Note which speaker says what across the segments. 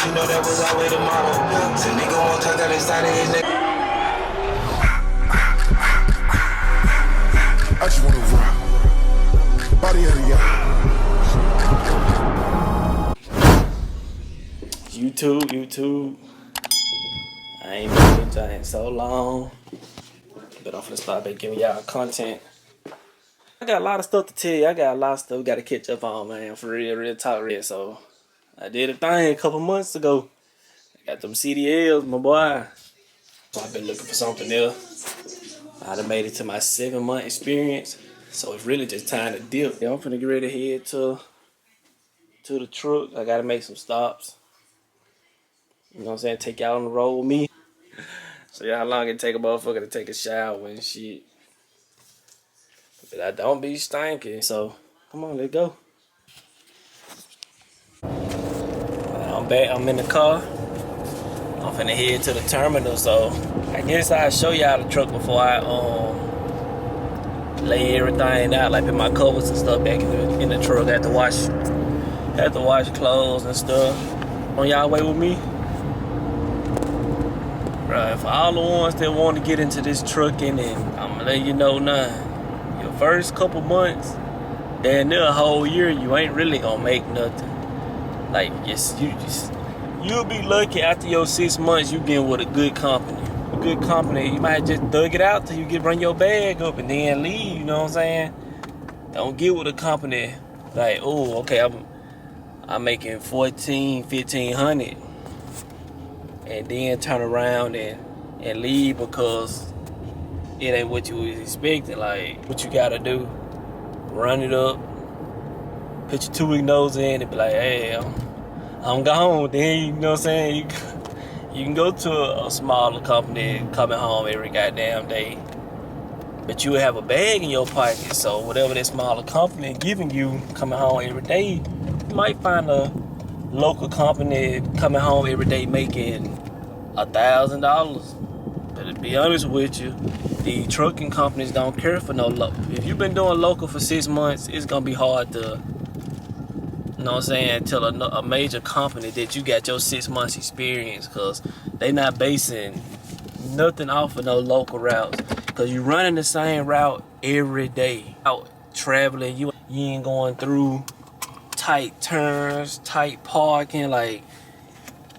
Speaker 1: you know that was always the motto. Some nigga won't talk out inside of his neck.
Speaker 2: I just wanna rock. Body of y'all.
Speaker 3: YouTube. I ain't been with y'all in so long. But I'm finna start back giving y'all content. I got a lot of stuff to tell you. I got a lot of stuff we gotta catch up on, man. For real talk real. So I did a thing a couple months ago. I got them CDLs, my boy. So I've been looking for something else. I done made it to my 7-month experience. So it's really just time to dip. Yeah, I'm finna get ready to head to the truck. I gotta make some stops. You know what I'm saying? Take y'all on the road with me. So yeah, how long it take a motherfucker to take a shower and shit. But I don't be stinking. So come on, let's go. I'm back. I'm in the car. I'm finna head to the terminal. So I guess I'll show y'all the truck before I lay everything out, like put my covers and stuff back in the truck. I had to wash clothes and stuff. On y'all way with me? Right, for all the ones that want to get into this trucking, and I'm gonna let you know now, your first couple months, then a whole year, you ain't really gonna make nothing. Like, you'll be lucky after your 6 months you getting with a good company. A good company, you might just thug it out till you bring your bag up and then leave, you know what I'm saying? Don't get with a company like, oh, okay, I'm making 1,500, and then turn around and leave because it ain't what you was expecting. Like, what you gotta do, run it up, put your 2-week nose in and be like, hey, I'm gone. Then, you know what I'm saying, you can go to a smaller company coming home every goddamn day, but you will have a bag in your pocket. So whatever that smaller company giving you coming home every day, you might find a local company coming home every day making $1,000. But to be honest with you, the trucking companies don't care for no local. If you've been doing local for 6 months, it's gonna be hard to, you know what I'm saying, tell a major company that you got your 6 months experience, because they not basing nothing off of no local routes, because you running the same route every day. Out traveling, you ain't going through tight turns, tight parking. Like,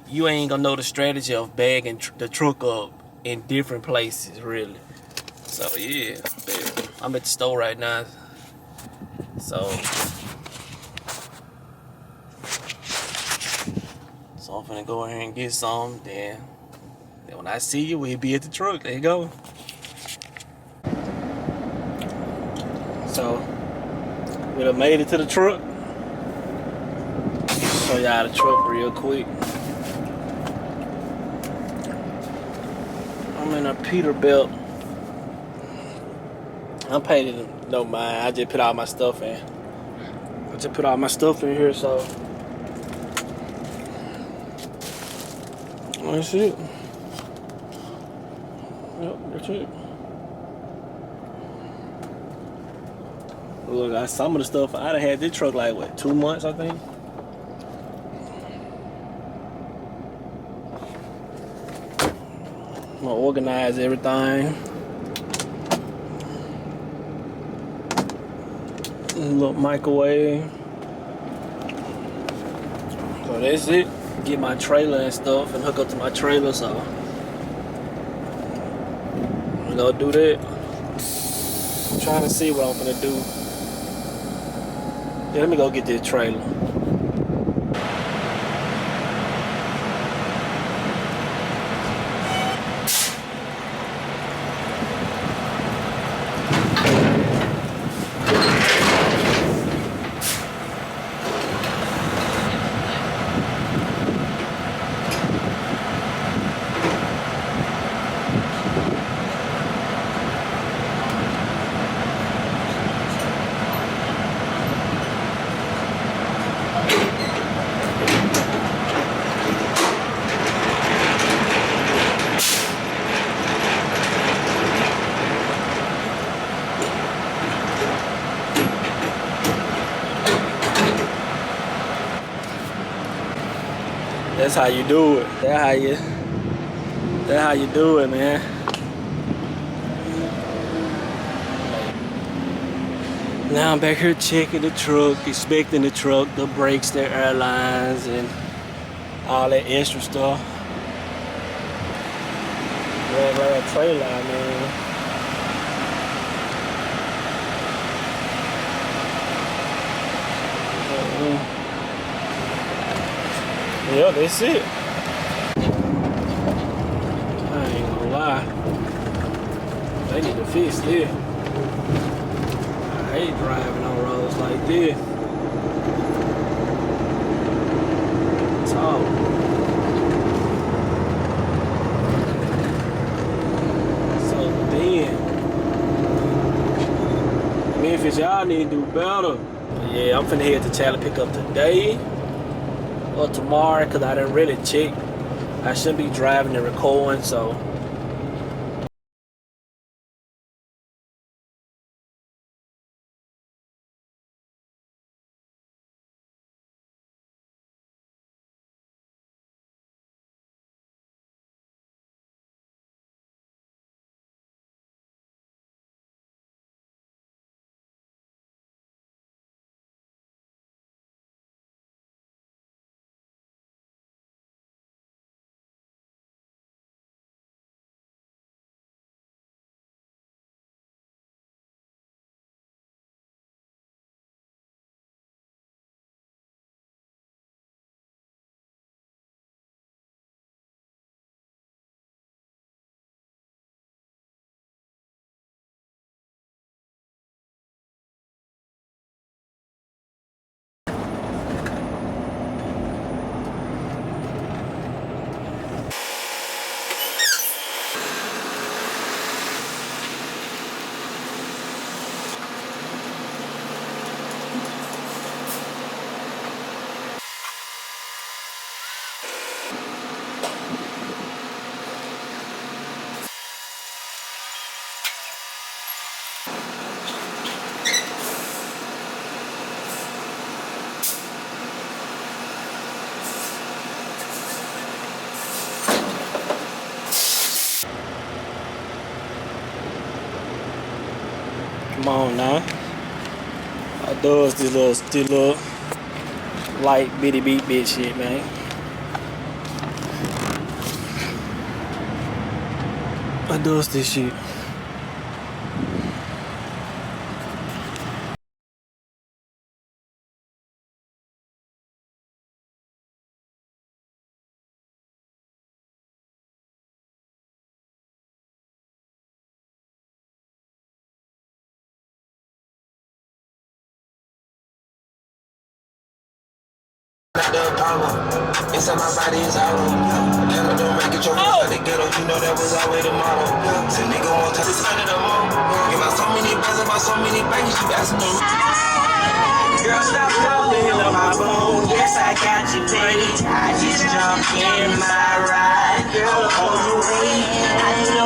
Speaker 3: you ain't gonna know the strategy of bagging the truck up in different places, really. So yeah, I'm at the store right now. So I'm finna go ahead and get some. Then when I see you, we'll be at the truck. There you go. So we done made it to the truck. Show y'all the truck real quick. I'm in a Peterbilt. I'm paid no mind. I just put all my stuff in. Here, so that's it. Yep, that's it. Look, some of the stuff I done had this truck like what, 2 months, I think. I'm gonna organize everything. A little microwave. So that's it. Get my trailer and stuff and hook up to my trailer, so I'm gonna do that. I'm trying to see what I'm gonna do. Yeah, let me go get this trailer. That's how you do it. That's how you do it, man. Now I'm back here checking the truck, inspecting the truck, the brakes, the airlines, and all that extra stuff. Red trailer, man. Yeah, that's it. I ain't gonna lie. They need to fix this. I hate driving on roads like this. So then, Memphis, y'all need to do better. Yeah, I'm finna head to Cali pick up today or tomorrow because I didn't really check. I shouldn't be driving and recording, so. Come on now. I does this little light bitty beat bitch shit, man. I does this shit.
Speaker 1: Not the Apollo. Inside my body is hollow. Camera don't make it your first out the ghetto. You know that was always the motto. Say nigga won't touch this under the moon. Give out so many bands about so many bangs, you asking them. Girl, stop calling on my phone. Yes, I got you, baby. I just jumped in my ride. Girl, on the way.